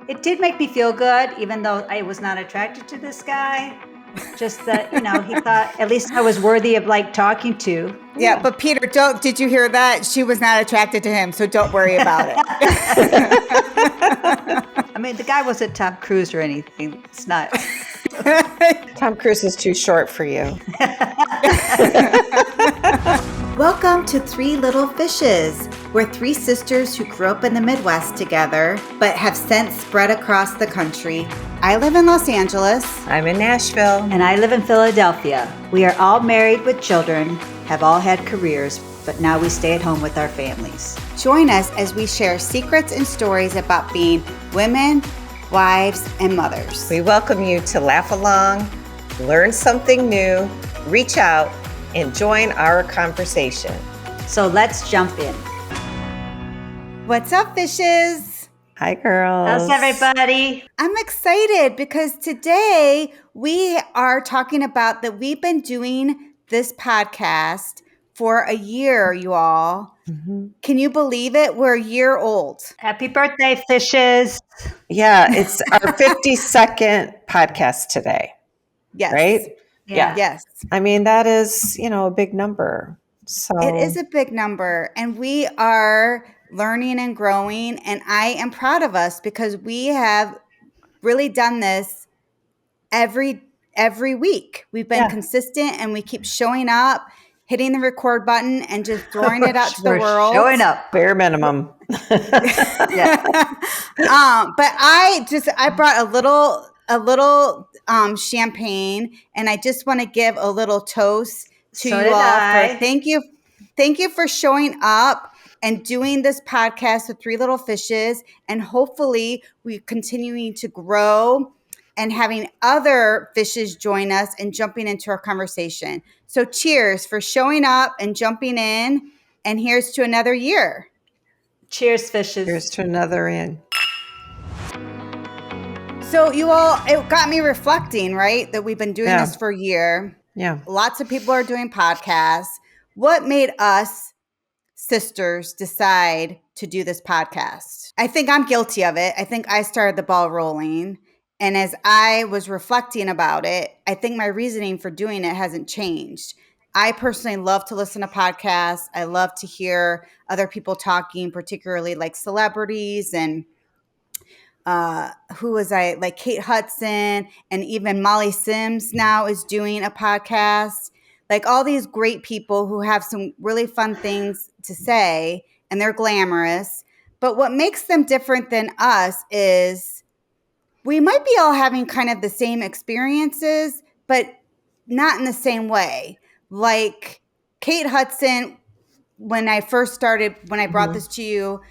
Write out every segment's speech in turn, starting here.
It did make me feel good, even though I was not attracted to this guy. Just that, he thought at least I was worthy of talking to. Yeah, but Peter, did you hear that? She was not attracted to him, so don't worry about it. I mean, the guy wasn't Tom Cruise or anything. It's not. Tom Cruise is too short for you. Welcome to Three Lil Fishes. We're three sisters who grew up in the Midwest together, but have since spread across the country. I live in Los Angeles. I'm in Nashville. And I live in Philadelphia. We are all married with children, have all had careers, but now we stay at home with our families. Join us as we share secrets and stories about being women, wives, and mothers. We welcome you to laugh along, learn something new, reach out, and join our conversation. So let's jump in. What's up, fishes? Hi, girls. How's everybody? I'm excited because today we are talking about that we've been doing this podcast for a year, you all. Mm-hmm. Can you believe it? We're a year old. Happy birthday, fishes. Yeah, it's our 52nd podcast today. Yes. Right? Yeah. Yes. I mean, that is, a big number. So it is a big number, and we are learning and growing, and I am proud of us because we have really done this every week. We've been consistent, and we keep showing up, hitting the record button, and just throwing it out to the world. Showing up, bare minimum. Yeah. But I brought a little champagne, and I just want to give a little toast to you all. Thank you for showing up and doing this podcast with Three Lil Fishes, and hopefully we're continuing to grow and having other fishes join us and jumping into our conversation. So cheers for showing up and jumping in, and here's to another year. Cheers, fishes. Here's to another in. So you all, it got me reflecting, right? That we've been doing this for a year. Yeah. Lots of people are doing podcasts. What made us sisters decide to do this podcast? I think I'm guilty of it. I think I started the ball rolling. And as I was reflecting about it, I think my reasoning for doing it hasn't changed. I personally love to listen to podcasts. I love to hear other people talking, particularly like celebrities and who was I? Like Kate Hudson, and even Molly Sims now is doing a podcast. Like all these great people who have some really fun things to say, and they're glamorous. But what makes them different than us is we might be all having kind of the same experiences, but not in the same way. Like Kate Hudson, when I brought this to you,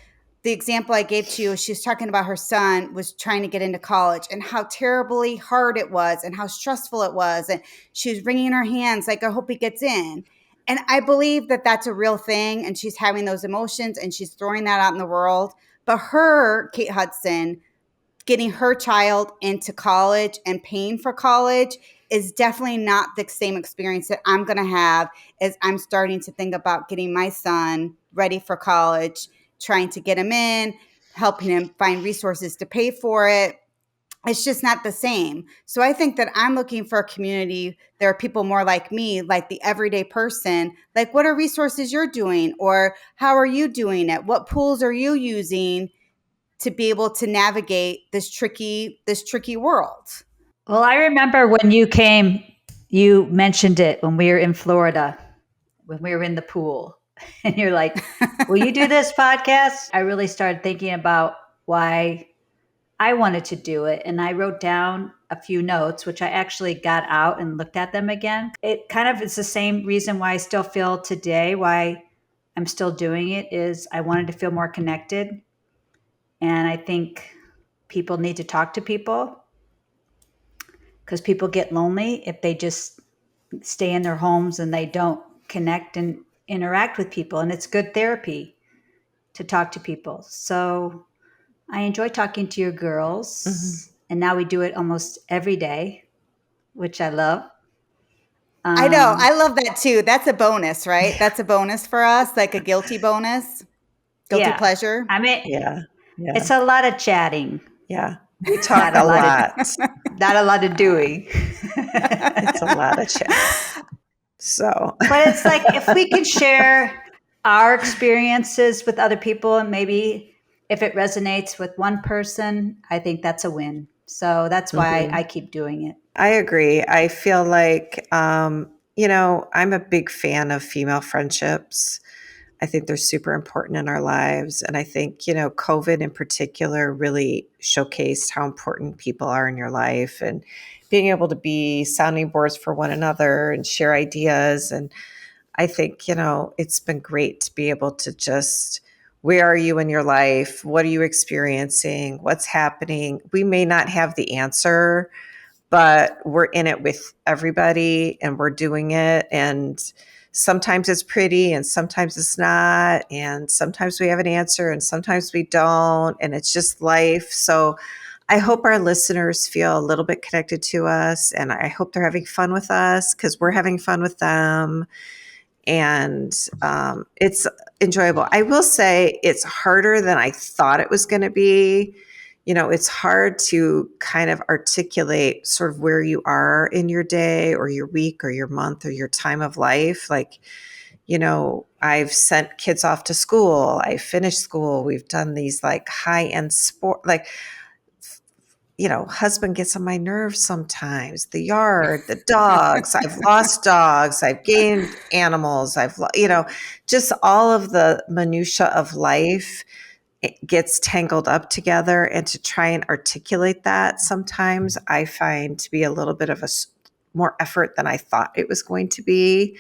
the example I gave to you, she was talking about her son was trying to get into college and how terribly hard it was and how stressful it was. And she was wringing her hands like, I hope he gets in. And I believe that that's a real thing. And she's having those emotions and she's throwing that out in the world. But Kate Hudson, getting her child into college and paying for college is definitely not the same experience that I'm going to have as I'm starting to think about getting my son ready for college, trying to get him in, helping him find resources to pay for it. It's just not the same. So I think that I'm looking for a community. There are people more like me, like the everyday person. Like, what are resources you're doing? Or how are you doing it? What tools are you using to be able to navigate this tricky world? Well, I remember when you came, you mentioned it when we were in Florida, when we were in the pool. And you're like, will you do this podcast? I really started thinking about why I wanted to do it. And I wrote down a few notes, which I actually got out and looked at them again. It kind of is the same reason why I still feel today, why I'm still doing it, is I wanted to feel more connected. And I think people need to talk to people because people get lonely if they just stay in their homes and they don't connect and interact with people. And it's good therapy to talk to people. So I enjoy talking to your girls. Mm-hmm. And now we do it almost every day, which I love. I know. I love that too. That's a bonus, right? That's a bonus for us, like a guilty bonus, guilty pleasure. I mean, it's a lot of chatting. Yeah. We talk Not a a lot lot. Not a lot of doing. It's a lot of chats. So, But it's like if we can share our experiences with other people, and maybe if it resonates with one person, I think that's a win. So that's why Mhm. I keep doing it. I agree. I feel like, I'm a big fan of female friendships. I think they're super important in our lives. And I think, COVID in particular really showcased how important people are in your life and being able to be sounding boards for one another and share ideas. And I think, it's been great to be able to just, where are you in your life? What are you experiencing? What's happening? We may not have the answer, but we're in it with everybody and we're doing it. And sometimes it's pretty and sometimes it's not. And sometimes we have an answer and sometimes we don't. And it's just life. So I hope our listeners feel a little bit connected to us, and I hope they're having fun with us because we're having fun with them. And it's enjoyable. I will say it's harder than I thought it was going to be. It's hard to kind of articulate sort of where you are in your day or your week or your month or your time of life. Like, I've sent kids off to school. I finished school. We've done these like high end sport, like, husband gets on my nerves sometimes. The yard, the dogs, I've lost dogs, I've gained animals, just all of the minutia of life, it gets tangled up together. And to try and articulate that sometimes I find to be a little bit of more effort than I thought it was going to be.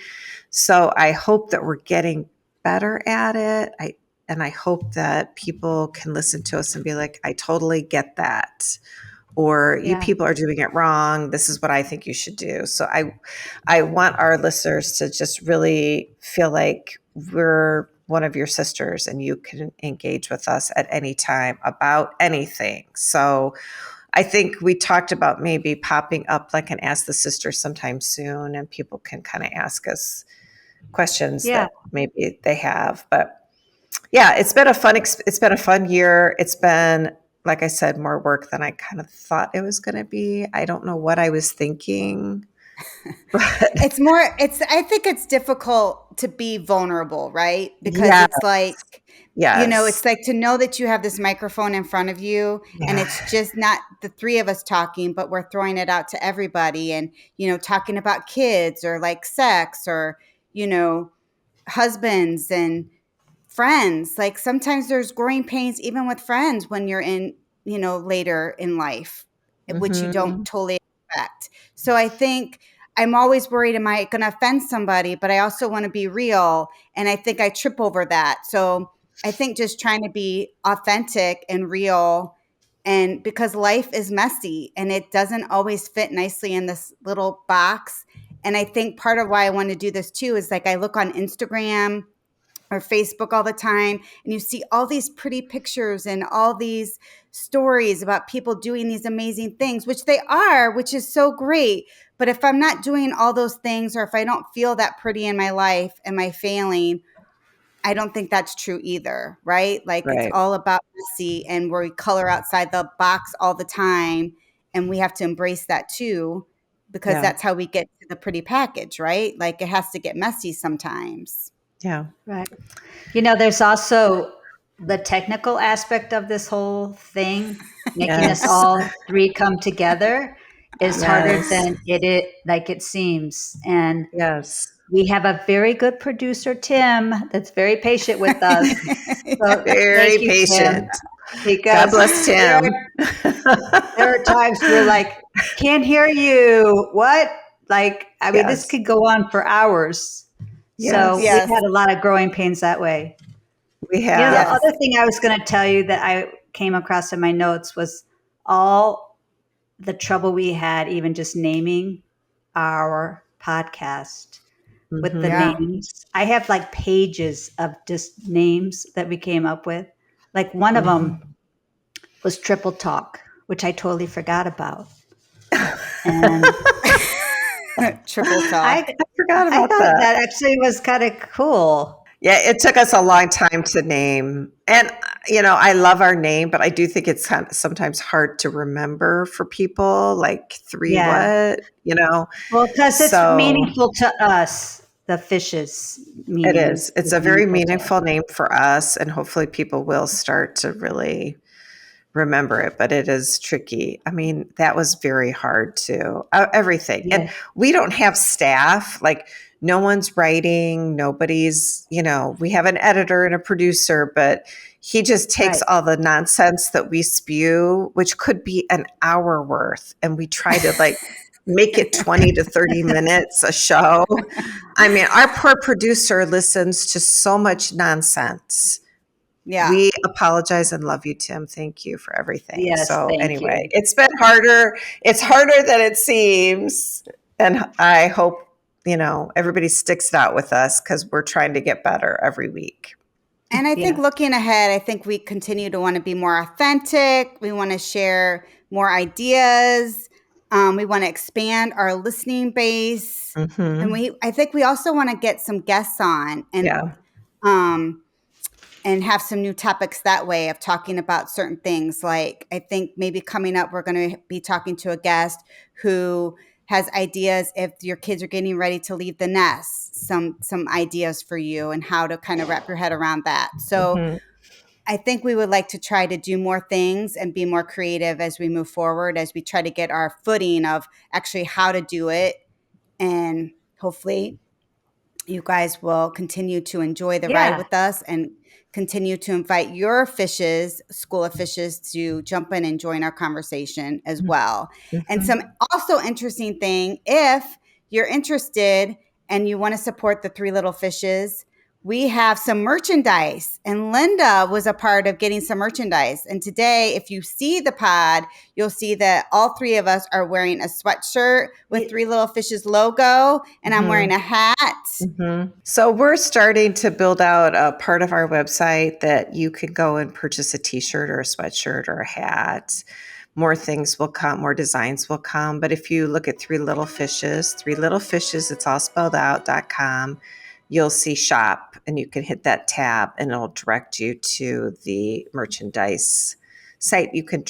So I hope that we're getting better at it. And I hope that people can listen to us and be like, I totally get that, or you Yeah. people are doing it wrong. This is what I think you should do. So I want our listeners to just really feel like we're one of your sisters and you can engage with us at any time about anything. So I think we talked about maybe popping up like an Ask the Sisters sometime soon, and people can kind of ask us questions Yeah. that maybe they have. But yeah, it's been a fun year. It's been, like I said, more work than I kind of thought it was going to be. I don't know what I was thinking, but I think it's difficult to be vulnerable, right? Because yes, it's like, it's yes, like to know that you have this microphone in front of you and yeah, it's just not the three of us talking, but we're throwing it out to everybody and, talking about kids or like sex or, husbands and friends. Like sometimes there's growing pains even with friends when you're in, later in life, which you don't hmm, totally expect. So I think I'm always worried, am I going to offend somebody? But I also want to be real. And I think I trip over that. So I think just trying to be authentic and real. And because life is messy and it doesn't always fit nicely in this little box. And I think part of why I want to do this too is like I look on Instagram or Facebook all the time and you see all these pretty pictures and all these stories about people doing these amazing things, which they are, which is so great. But if I'm not doing all those things or if I don't feel that pretty in my life, am I failing? I don't think that's true either, right? Like it's right, all about messy and where we color outside the box all the time. And we have to embrace that too, because yeah, that's how we get to the pretty package, right? Like it has to get messy sometimes. yeah, Right. There's also the technical aspect of this whole thing, making us yes, all three come together is harder yes, than it seems. And yes, we have a very good producer, Tim, that's very patient with us. So very thank you, Tim, patient. God because bless there Tim. are, there are times we're like, can't hear you. What? Like, I mean, this Yes, could go on for hours. So yes, we've Yes. had a lot of growing pains that way. we The have. Yes. other thing I was going to tell you that I came across in my notes was all the trouble we had even just naming our podcast with the Hmm. Yeah. names. I have like pages of just names that we came up with. Like one of them Hmm. was Triple Talk, which I totally forgot about. And Triple I talk. I forgot I about thought that. that actually was kind of cool. Yeah, it took us a long time to name. And I love our name, but I do think it's kind of sometimes hard to remember for people, like three Yeah. what. Well, because it's So meaningful to us, the fishes it meaning is. It's is a very meaningful to us. meaningful name for us, and hopefully people will start to really remember it, but it is tricky. I mean, that was very hard too. Everything. And Yeah. we don't have staff. Like, no one's writing, nobody's, we have an editor and a producer, but he just takes Right. all the nonsense that we spew, which could be an hour worth, and we try to like make it 20 to 30 minutes a show. I mean, our poor producer listens to so much nonsense. Yeah. We apologize and love you, Tim. Thank you for everything. Yes. So Thank anyway, you. it's been harder. It's harder than it seems. And I hope, everybody sticks it out with us because we're trying to get better every week. And I think Yeah. looking ahead, I think we continue to want to be more authentic. We want to share more ideas. We want to expand our listening base. And Mm-hmm. I think we also want to get some guests on Yeah. um, and have some new topics that way of talking about certain things. Like, I think maybe coming up, we're going to be talking to a guest who has ideas if your kids are getting ready to leave the nest, some ideas for you and how to kind of wrap your head around that. So Mm-hmm. I think we would like to try to do more things and be more creative as we move forward, as we try to get our footing of actually how to do it. And hopefully you guys will continue to enjoy the ride Yeah. with us and continue to invite your fishes, School of Fishes, to jump in and join our conversation as well. And Mm-hmm. some also interesting thing, if you're interested and you want to support the Three Little Fishes, we have some merchandise, and Linda was a part of getting some merchandise. And today, if you see the pod, you'll see that all three of us are wearing a sweatshirt with Three Little Fishes logo, and I'm wearing a hat. Mm-hmm. So we're starting to build out a part of our website that you can go and purchase a t-shirt or a sweatshirt or a hat. More things will come, more designs will come. But if you look at Three Little Fishes, it's all spelled out.com, you'll see shop and you can hit that tab and it'll direct you to the merchandise site. You can,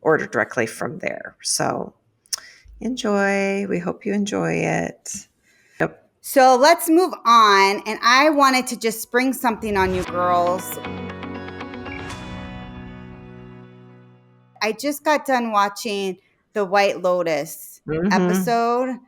order directly from there. So enjoy. We hope you enjoy it. Yep. So let's move on. And I wanted to just spring something on you girls. I just got done watching the White Lotus Mm-hmm. episode,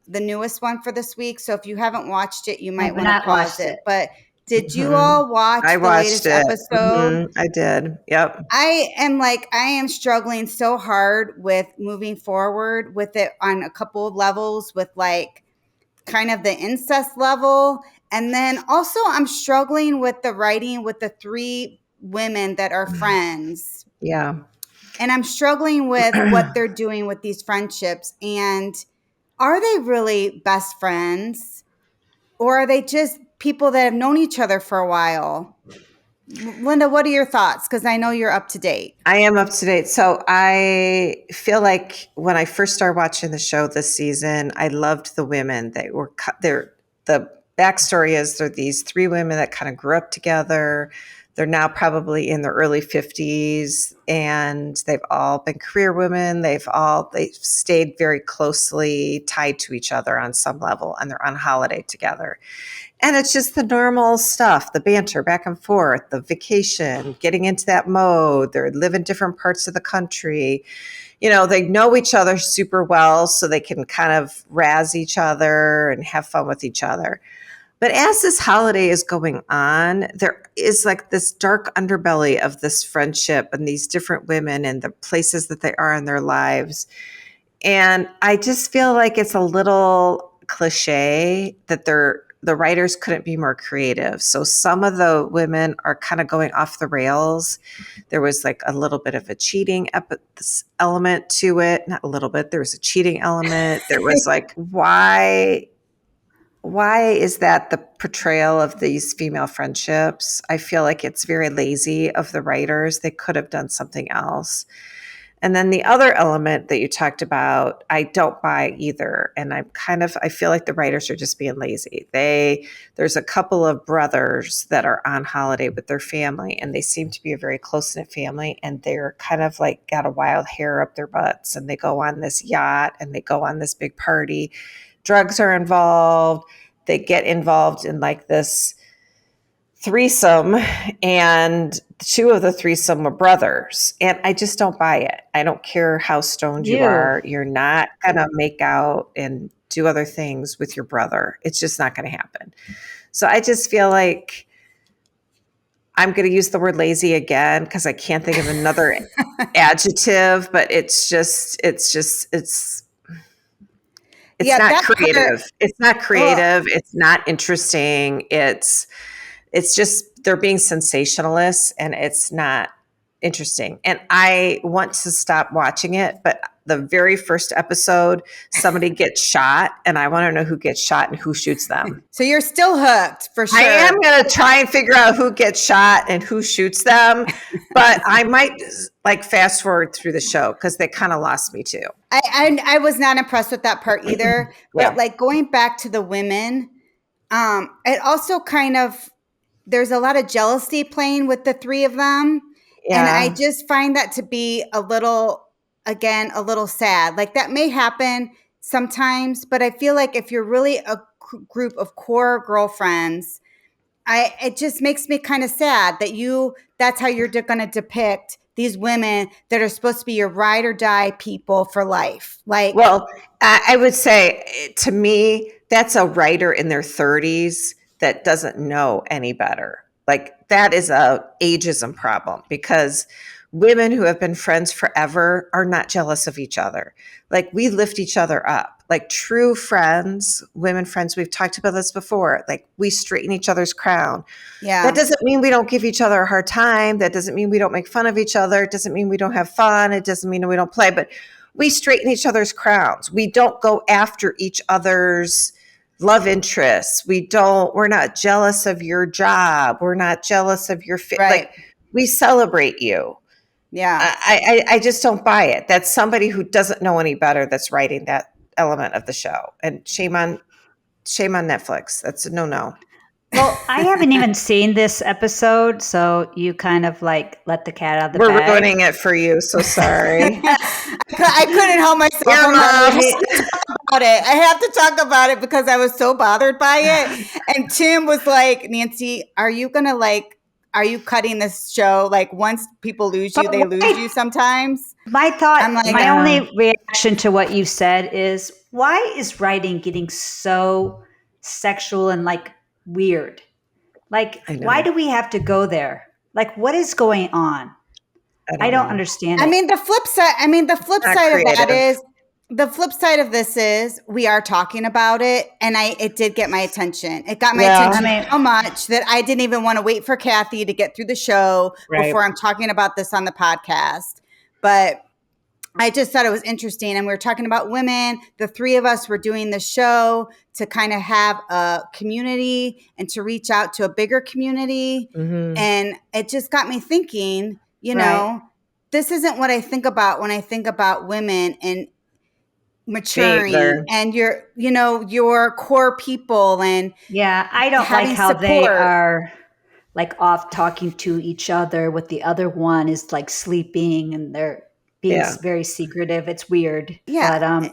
the newest one for this week. So if you haven't watched it, you I might have want to not pause watched it. it. But did you Mm-hmm. all watch I the watched latest it. episode? Mm-hmm. I did. Yep. I am struggling so hard with moving forward with it on a couple of levels, with like kind of the incest level. And then also I'm struggling with the writing with the three women that are friends. Yeah. And I'm struggling with what they're doing with these friendships. And are they really best friends? Or are they just people that have known each other for a while? Linda, what are your thoughts? Because I know you're up to date. I am up to date. So I feel like when I first started watching the show this season, I loved the women. The backstory is they're these three women that kind of grew up together. They're now probably in their early 50s and they've all been career women. They've stayed very closely tied to each other on some level, and they're on holiday together. And it's just the normal stuff, the banter back and forth, the vacation, getting into that mode. They live in different parts of the country. They know each other super well, so they can kind of razz each other and have fun with each other. But as this holiday is going on, there is like this dark underbelly of this friendship and these different women and the places that they are in their lives. And I just feel like it's a little cliche that the writers couldn't be more creative. So some of the women are kind of going off the rails. There was like a little bit of a cheating element to it. Not a little bit. There was a cheating element. There was like, why is that the portrayal of these female friendships? I feel like it's very lazy of the writers. They could have done something else. And then the other element that you talked about, I don't buy either. And I feel like the writers are just being lazy. There's a couple of brothers that are on holiday with their family, and they seem to be a very close-knit family. And they're kind of like got a wild hair up their butts, and they go on this yacht and they go on this big party. Drugs are involved. They get involved in like this threesome, and two of the threesome were brothers, and I just don't buy it. I don't care how stoned you are. You're not gonna make out and do other things with your brother. It's just not gonna happen. So I just feel like I'm gonna use the word lazy again because I can't think of another adjective, but it's not creative. It's not creative. It's not interesting. It's just they're being sensationalists, and it's not interesting. And I want to stop watching it, but the very first episode, somebody gets shot, and I want to know who gets shot and who shoots them. So you're still hooked for sure. I am going to try and figure out who gets shot and who shoots them, but I might like fast forward through the show because they kind of lost me too. I was not impressed with that part either. Yeah. But like going back to the women, it also kind of, there's a lot of jealousy playing with the three of them. Yeah. And I just find that to be a little sad. Like that may happen sometimes, but I feel like if you're really a group of core girlfriends, it just makes me kind of sad that that's how you're going to depict these women that are supposed to be your ride or die people for life. Like, well, I would say to me, that's a writer in their 30s that doesn't know any better. Like that is a ageism problem because women who have been friends forever are not jealous of each other. Like we lift each other up, like true friends, women friends. We've talked about this before. Like we straighten each other's crown. Yeah. That doesn't mean we don't give each other a hard time. That doesn't mean we don't make fun of each other. It doesn't mean we don't have fun. It doesn't mean we don't play, but we straighten each other's crowns. We don't go after each other's love interests. We're not jealous of your job. We're not jealous of your right. Like we celebrate you. Yeah. I just don't buy it. That's somebody who doesn't know any better that's writing that element of the show. And shame on Netflix. That's a no. Well, I haven't even seen this episode, so you kind of like let the cat out of the bag. We're ruining it for you, so sorry. I couldn't help myself. About it. I have to talk about it because I was so bothered by it. And Tim was like, Nancy, are you cutting this show? Like once people lose you, they lose you sometimes. My thought, my only reaction to what you said is, why is writing getting so sexual and like weird? Like, why do we have to go there? Like, what is going on? I don't understand it. The flip side, the flip side of this is we are talking about it, and it did get my attention. It got my attention so much that I didn't even want to wait for Kathy to get through the show before I'm talking about this on the podcast. But I just thought it was interesting. And we were talking about women. The three of us were doing the show to kind of have a community and to reach out to a bigger community. Mm-hmm. And it just got me thinking, you know, this isn't what I think about when I think about women and maturing and your core people. And I don't like how they are like off talking to each other with the other one is like sleeping and they're being very secretive. It's weird. Yeah.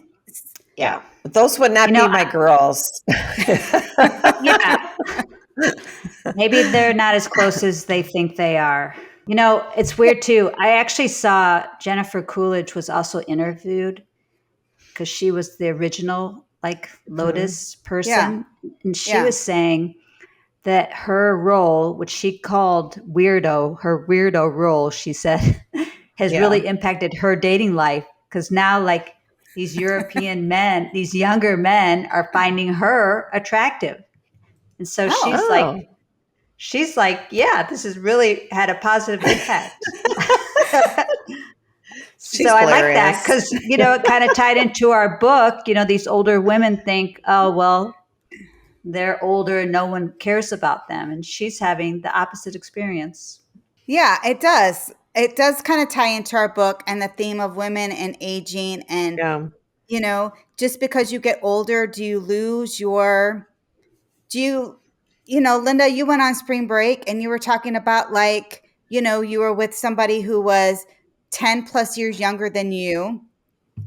But those would not be my girls. Maybe they're not as close as they think they are. It's weird too. I actually saw Jennifer Coolidge was also interviewed because she was the original like Lotus person. And she was saying that her role, which she called weirdo, her weirdo role, she said, has really impacted her dating life. Because now like these European men, these younger men are finding her attractive. And so she's like, yeah, this has really had a positive impact. So I like that because, it kind of tied into our book. These older women think, oh, well, they're older and no one cares about them. And she's having the opposite experience. Yeah, it does. it does kind of tie into our book and the theme of women and aging. And, Yeah. just because you get older, do you lose your, do you, Linda, you went on spring break and you were talking about like, you were with somebody who was 10 plus years younger than you.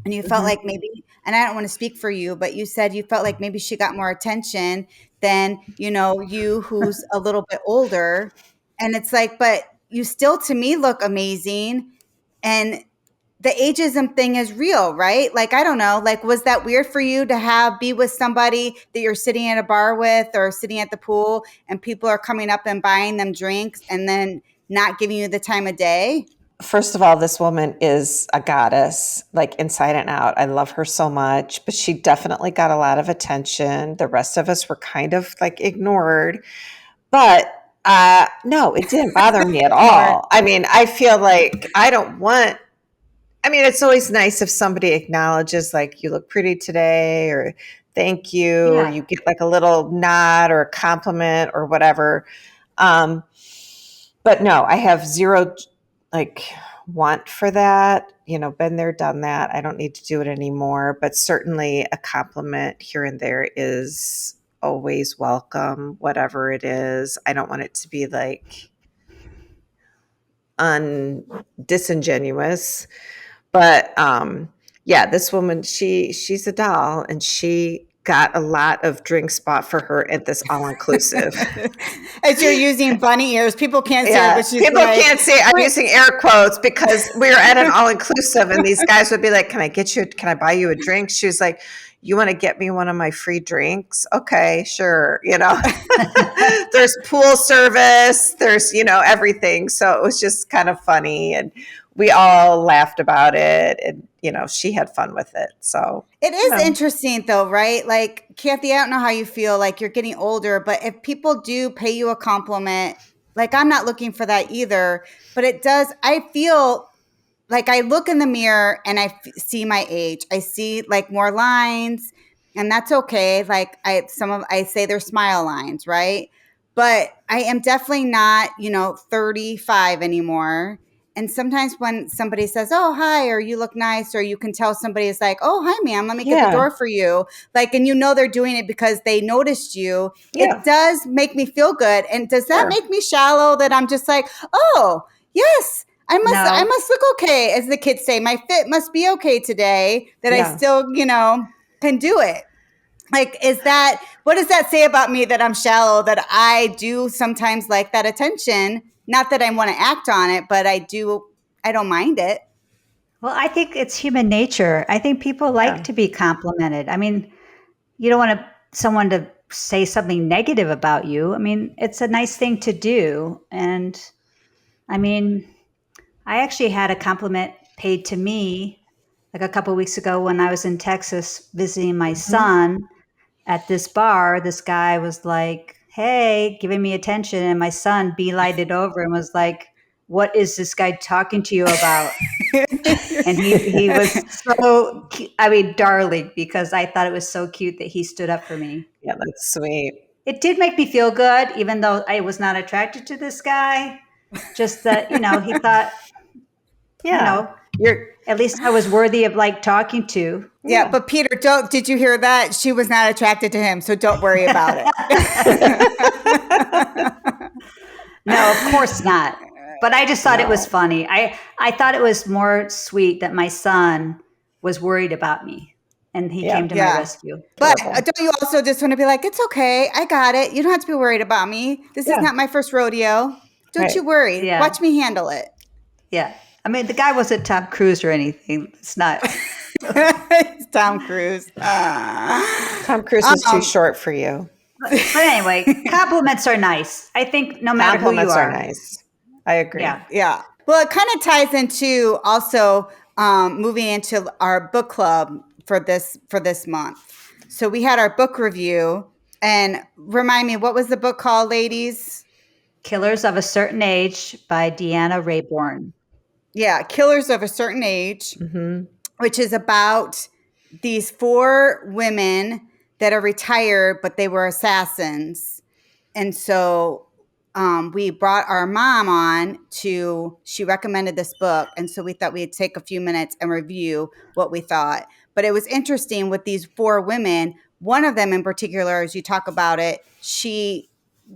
And you felt like maybe, and I don't want to speak for you, but you said you felt like maybe she got more attention than, you who's a little bit older. And it's like, but you still to me look amazing. And the ageism thing is real, right? Like, I don't know, like, was that weird for you to be with somebody that you're sitting at a bar with or sitting at the pool and people are coming up and buying them drinks and then not giving you the time of day? First of all, this woman is a goddess, like inside and out. I love her so much, but she definitely got a lot of attention. The rest of us were kind of like ignored. But no, it didn't bother me at all. I mean, I feel like it's always nice if somebody acknowledges, like, you look pretty today, or thank you, or Yeah. you get like a little nod or a compliment or whatever. But no, I have zero like want for that. Been there, done that. I don't need to do it anymore. But certainly a compliment here and there is always welcome, whatever it is. I don't want it to be like disingenuous. But yeah, this woman, she's a doll, and she got a lot of drinks bought for her at this all-inclusive. As you're using bunny ears, people can't see it, but she's people like, can't see it. I'm using air quotes because we were at an all-inclusive, and these guys would be like, can I buy you a drink? She was like, you want to get me one of my free drinks? Okay, sure. There's pool service, there's, everything. So it was just kind of funny, and we all laughed about it, and, she had fun with it. So it is interesting though, right? Like, Kathy, I don't know how you feel, like you're getting older, but if people do pay you a compliment, like, I'm not looking for that either, but I feel like I look in the mirror and I see my age. I see like more lines, and that's okay. Like, I say they're smile lines, right? But I am definitely not, 35 anymore. And sometimes when somebody says, "Oh, hi," or "You look nice," or you can tell somebody is like, "Oh, hi, ma'am, let me get the door for you." Like, and they're doing it because they noticed you. Yeah. It does make me feel good. And does that make me shallow that I'm just like, "Oh, yes, I must look okay," as the kids say. My fit must be okay today, that I still, can do it. Like, what does that say about me, that I'm shallow, that I do sometimes like that attention? Not that I want to act on it, but I don't mind it. Well, I think it's human nature. I think people like to be complimented. I mean, you don't want someone to say something negative about you. I mean, it's a nice thing to do. And I mean, I actually had a compliment paid to me like a couple of weeks ago when I was in Texas visiting my son at this bar. This guy was like, "Hey," giving me attention. And my son beelighted over and was like, "What is this guy talking to you about?" And he was so, darling, because I thought it was so cute that he stood up for me. Yeah, that's sweet. It did make me feel good, even though I was not attracted to this guy. Just that, he thought, at least I was worthy of like talking to. Yeah, but Peter, did you hear that? She was not attracted to him, so don't worry about it. No, of course not. But I just thought it was funny. I thought it was more sweet that my son was worried about me, and he came to my rescue. But don't you also just want to be like, "It's okay, I got it. You don't have to be worried about me. This is not my first rodeo. Don't you worry. Yeah. Watch me handle it." Yeah. I mean, the guy wasn't Tom Cruise or anything. It's not. It's Tom Cruise. Tom Cruise is too short for you. But anyway, compliments are nice. I think no matter who you are. Compliments are nice. I agree. Yeah. Well, it kind of ties into also moving into our book club for this month. So we had our book review, and remind me, what was the book called, ladies? Killers of a Certain Age by Deanna Raybourn. Yeah, Killers of a Certain Age, which is about these 4 women that are retired, but they were assassins. And so we brought our mom on she recommended this book. And so we thought we'd take a few minutes and review what we thought. But it was interesting with these 4 women. One of them in particular, as you talk about it, she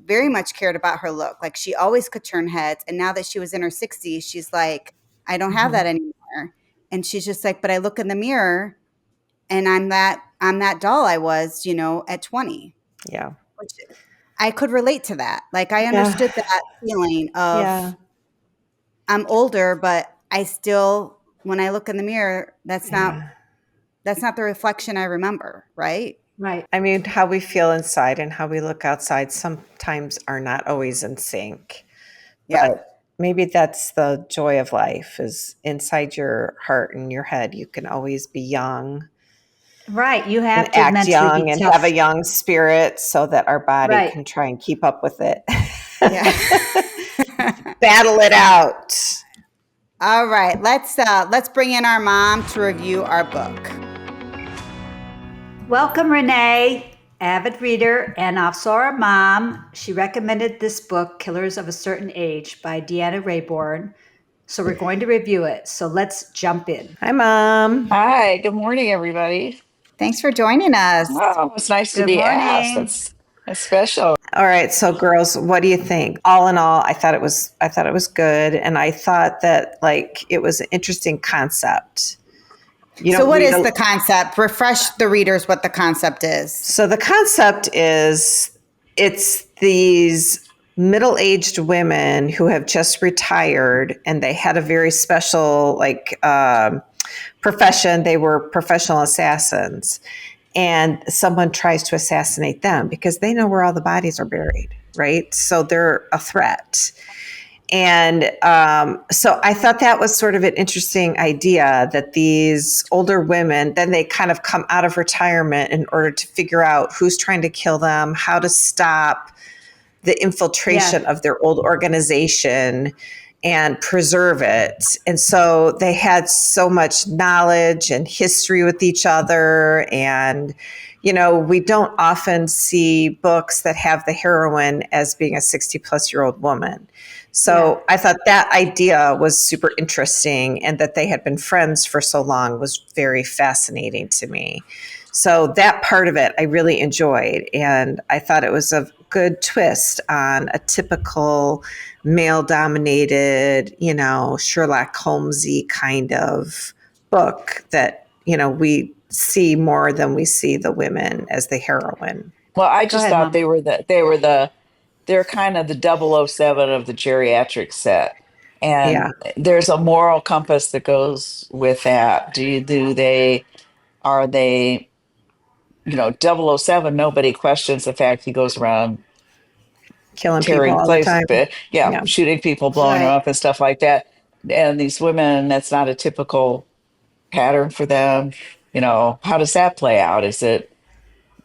very much cared about her look. Like she always could turn heads. And now that she was in her 60s, she's like, I don't have that anymore. And she's just like, but I look in the mirror and I'm that doll I was, at 20. Yeah. Which I could relate to that. Like I understood that feeling of I'm older, but I still, when I look in the mirror, that's not the reflection I remember, right? Right. I mean, how we feel inside and how we look outside sometimes are not always in sync. Yeah. But maybe that's the joy of life, is inside your heart and your head. You can always be young Right. You have and to act mentally be young and tough. have a young spirit so that our body Right. can try and keep up with it. Yeah. Battle it out. All right. Let's bring in our mom to review our book. Welcome, Renee, avid reader and also our mom. She recommended this book, Killers of a Certain Age by Deanna Rayborn. So we're going to review it. So let's jump in. Hi, Mom. Hi, good morning, everybody. Thanks for joining us. Oh, it's nice to Good be asked. morning. That's special. All right, so girls, what do you think? All in all, I thought it was good, and I thought that it was an interesting concept. So what is the concept? Refresh the readers what the concept is. So the concept is it's these middle-aged women who have just retired, and they had a very special profession. They were professional assassins, and someone tries to assassinate them because they know where all the bodies are buried, right? So they're a threat. And so I thought that was sort of an interesting idea, that these older women, then they kind of come out of retirement in order to figure out who's trying to kill them, how to stop the infiltration of their old organization and preserve it. And so they had so much knowledge and history with each other. And, we don't often see books that have the heroine as being a 60-plus-year-old woman. So I thought that idea was super interesting, and that they had been friends for so long was very fascinating to me. So that part of it I really enjoyed, and I thought it was a good twist on a typical male-dominated, Sherlock Holmesy kind of book that, we see more than we see the women as the heroine. Well, I Go just ahead, thought Mom. they're kind of the 007 of the geriatric set. Yeah, And there's a moral compass that goes with that. Are they, 007, nobody questions the fact he goes around killing people tearing all the places, time. Yeah, shooting people, blowing them Right. up and stuff like that. And these women, that's not a typical pattern for them. How does that play out?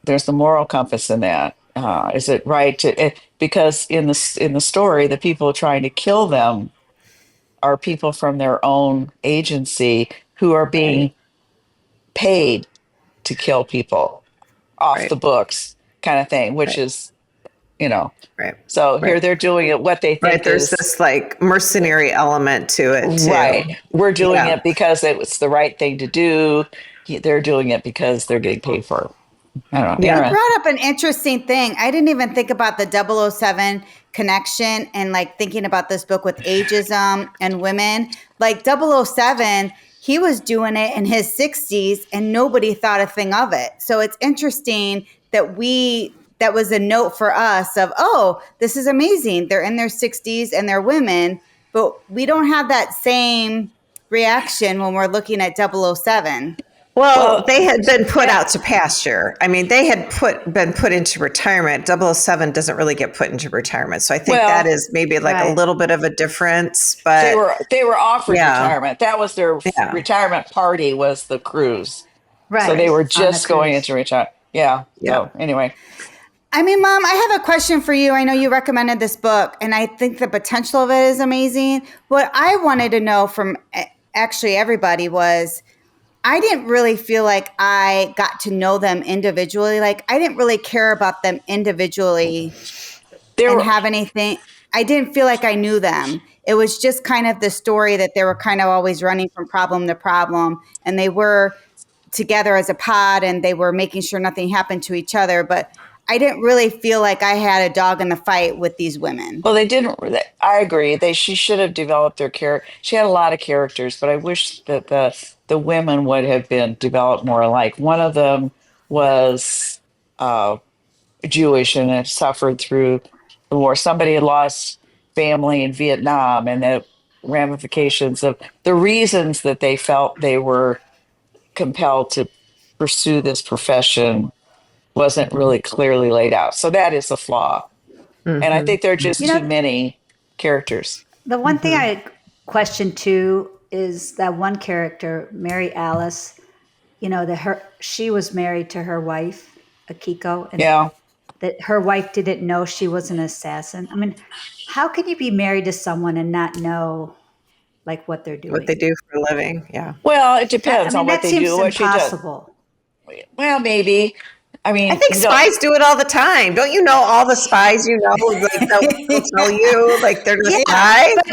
There's the moral compass in that? Is it right because in the story, the people trying to kill them are people from their own agency who are right, being paid to kill people off right, the books, kind of thing, which right, is, you know, right, so right. here they're doing it what they Right. think There's is this mercenary element to it too. right. We're doing Yeah. it because it was the right thing to do. They're doing it because they're getting paid for it. I don't know. Yeah. You Interesting. brought up an interesting thing. I didn't even think about the 007 connection and thinking about this book with ageism and women. Like 007, he was doing it in his 60s and nobody thought a thing of it. So it's interesting that that was a note for us of, oh, this is amazing. They're in their 60s and they're women, but we don't have that same reaction when we're looking at 007. Well, Well, they had been put out to pasture. I mean, they had been put into retirement. 007 doesn't really get put into retirement. So I think that well, is maybe a Right. little bit of a difference, they but were offered yeah, retirement. That was their yeah, retirement party was the cruise. So they Right. were On the just going cruise. into retirement. Yeah. yeah. So anyway, I mean, Mom, I have a question for you. I know you recommended this book, and I think the potential of it is amazing. What I wanted to know from actually everybody was I didn't really feel like I got to know them individually. Like, I didn't really care about them individually there and were have anything. I didn't feel like I knew them. It was just kind of the story that they were kind of always running from problem to problem, and they were together as a pod and they were making sure nothing happened to each other. But I didn't really feel like I had a dog in the fight with these women. Well, they didn't. I agree. She should have developed their character. She had a lot of characters, but I wish that the women would have been developed more alike. One of them was uh, Jewish and had suffered through the war. Somebody had lost family in Vietnam, and the ramifications of the reasons that they felt they were compelled to pursue this profession wasn't really clearly laid out. So that is a flaw. And I think there are just You too know, many characters. the one thing I question too is that one character, Mary Alice. You know that she was married to her wife, Akiko, and Yeah. that her wife didn't know she was an assassin. I mean, how can you be married to someone and not know like what they're What they doing? do for a living. Yeah. Well, it I depends mean, on what that they do, seems what she does. impossible. Well, maybe. I I mean, think you know, spies do it all the time. Don't you know all the spies you know? Like they'll tell you like they're the Yeah, spy. but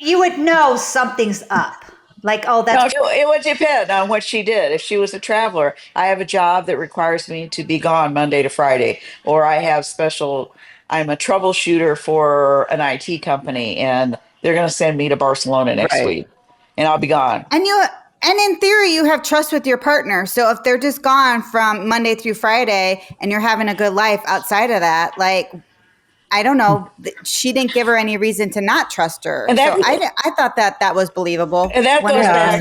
you would know something's up. Like, oh, no, that's it would depend on what she did. If she was a traveler, I have a job that requires me to be gone Monday to Friday, or I'm a troubleshooter for an IT company and they're going to send me to Barcelona next Right. week and I'll be gone. And in theory, you have trust with your partner. So if they're just gone from Monday through Friday and you're having a good life outside of that, like, I don't know, she didn't give her any reason to not trust her. And So that I thought that was believable, and that goes back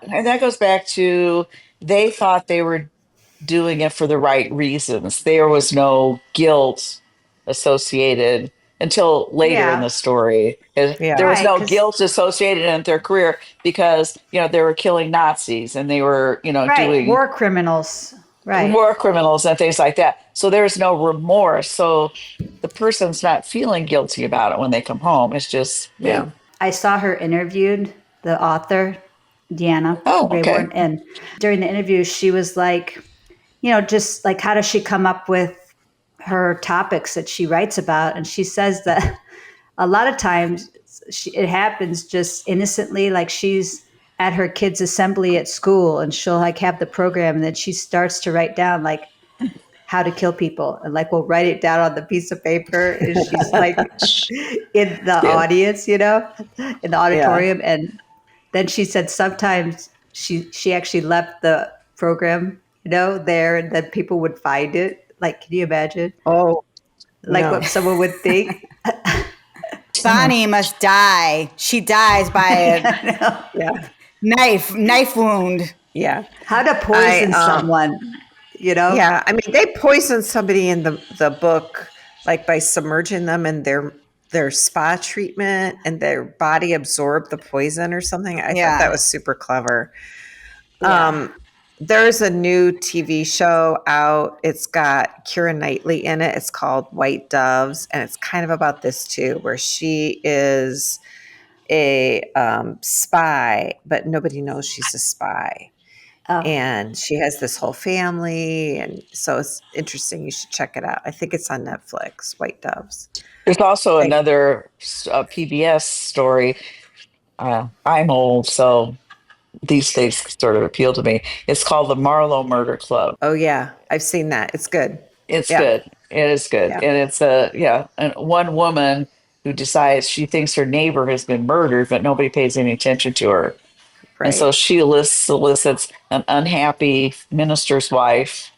100%. and that goes back to they thought they were doing it for the right reasons. There was no guilt associated until later in yeah, the story. There Yeah. was right. no Because guilt associated in their career because, they were killing Nazis and they were, right, doing war criminals. Right. war criminals and things like that. So there's no remorse. So the person's not feeling guilty about it when they come home. It's just, Yeah. I saw her interviewed, the author, Deanna oh, okay. Rayborn, and during the interview, she was like, just like, how does she come up with her topics that she writes about? And she says that a lot of times it happens just innocently, like she's at her kids' assembly at school and she'll like have the program and then she starts to write down like how to kill people and like we'll write it down on the piece of paper and she's like in the Yeah. audience, in the Yeah. auditorium. And then she said sometimes she actually left the program, there, and then people would find it. Like, can you imagine? Oh Like no. what someone would think? Bonnie must die. She dies by a I know. Yeah. knife wound. Yeah. How to I poison someone, Yeah, I mean, they poisoned somebody in the book, like by submerging them in their spa treatment, and their body absorbed the poison or something. I thought that Yeah. was super clever. Yeah. There's a new TV show out. It's got Keira Knightley in it. It's called White Doves, and it's kind of about this too, where she is a spy, but nobody knows she's a spy. Oh, And she has this whole family, and so it's interesting. You should check it out. I think it's on Netflix. White Doves. There's also Like, another PBS story. I'm old, so these things sort of appeal to me. It's called the Marlowe Murder Club. oh yeah, I've seen that. It's good. It's Yeah, good. It is good. yeah, And it's and one woman who decides she thinks her neighbor has been murdered, but nobody pays any attention to her. And so right. she solicits an unhappy minister's wife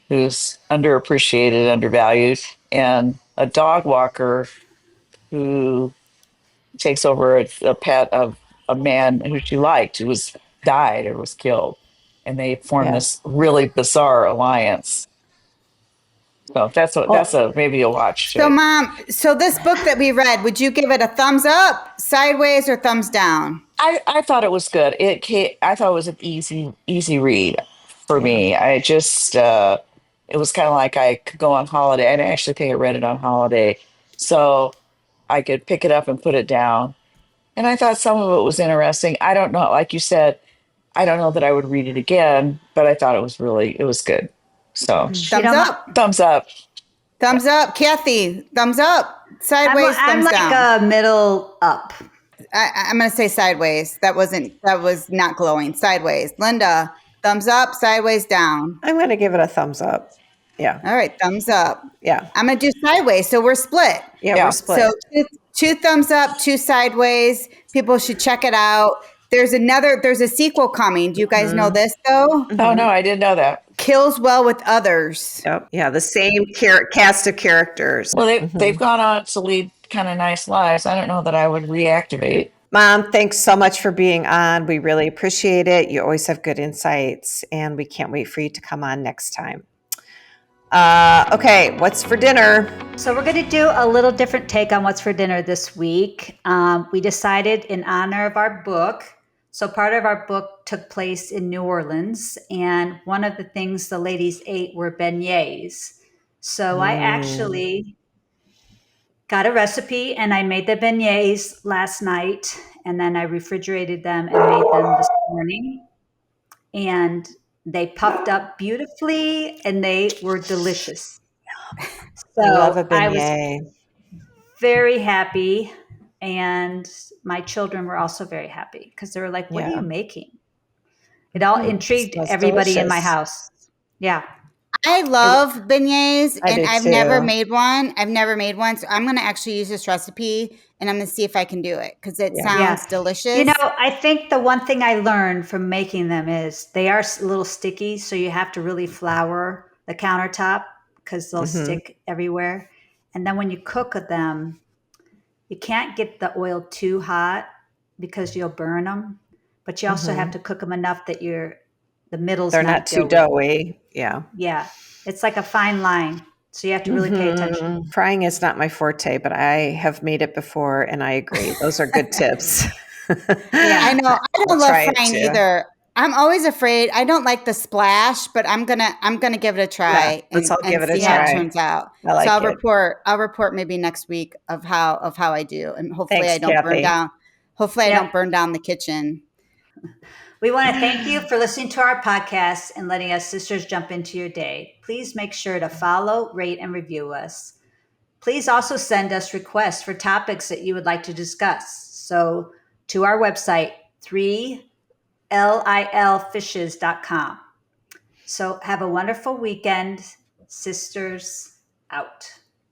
who's underappreciated, undervalued, and a dog walker who takes over a pet of a man who she liked, who was died or was killed. And they form Yeah. this really bizarre alliance. So that's oh, a maybe a watch So, too. Mom, so this book that we read, would you give it a thumbs up, sideways, or thumbs down? I thought it was good. I thought it was an easy read for Yeah. me. I just it was kind of like I could go on holiday. And I actually think I read it on holiday, so I could pick it up and put it down. And I thought some of it was interesting. I don't know, like you said, I don't know that I would read it again, but I thought it was good. So you Thumbs know, up. thumbs up. Thumbs up, Kathy. Thumbs up. Sideways. I'm thumbs like down. a middle up. I'm going to say sideways. That was not glowing. Sideways. Linda, thumbs up, sideways, down. I'm going to give it a thumbs up. Yeah. All right, thumbs up. Yeah. I'm going to do sideways. So we're split. Yeah, Yeah. we're split. So two thumbs up, two sideways. People should check it out. There's a sequel coming. Do you guys know this though? Oh, no, I didn't know that. Kills well with others. Yep. Yeah, the same cast of characters. Well, they've gone on to lead kind of nice lives. I don't know that I would reactivate. Mom, thanks so much for being on. We really appreciate it. You always have good insights, and we can't wait for you to come on next time. Okay, what's for dinner? So we're going to do a little different take on what's for dinner this week. We decided in honor of our book. So part of our book took place in New Orleans, and one of the things the ladies ate were beignets. So I actually got a recipe and I made the beignets last night, and then I refrigerated them and made them this morning. And they puffed up beautifully and they were delicious. So I love a I was beignet. very happy, and my children were also very happy because they were like, "What are Yeah. you making?" It all intrigued Smells everybody in my delicious. house. Yeah. I love beignets, I and do I've too. never made one. So I'm going to actually use this recipe, and I'm going to see if I can do it because it Yeah. sounds delicious. You know, I think the one thing I learned from making them is they are a little sticky, so you have to really flour the countertop because they'll stick everywhere. And then when you cook them, you can't get the oil too hot because you'll burn them. But you also have to cook them enough that the middle's They're not too doughy. doughy. Yeah. Yeah, it's like a fine line, so you have to really pay attention. Frying is not my forte, but I have made it before, and I agree. Those are good tips. I know. I don't I'll love try it frying too. either. I'm always afraid. I don't like the splash, but I'm gonna give it a try let's all give it a see how it try. turns out. I like So I'll it. report. I'll report maybe next week of how I do, and hopefully Thanks, I don't burn Kathy. down. Hopefully I Yep. don't burn down the kitchen. We want to thank you for listening to our podcast and letting us sisters jump into your day. Please make sure to follow, rate, and review us. Please also send us requests for topics that you would like to discuss. So to our website, 3lilfishes.com. So have a wonderful weekend. Sisters out.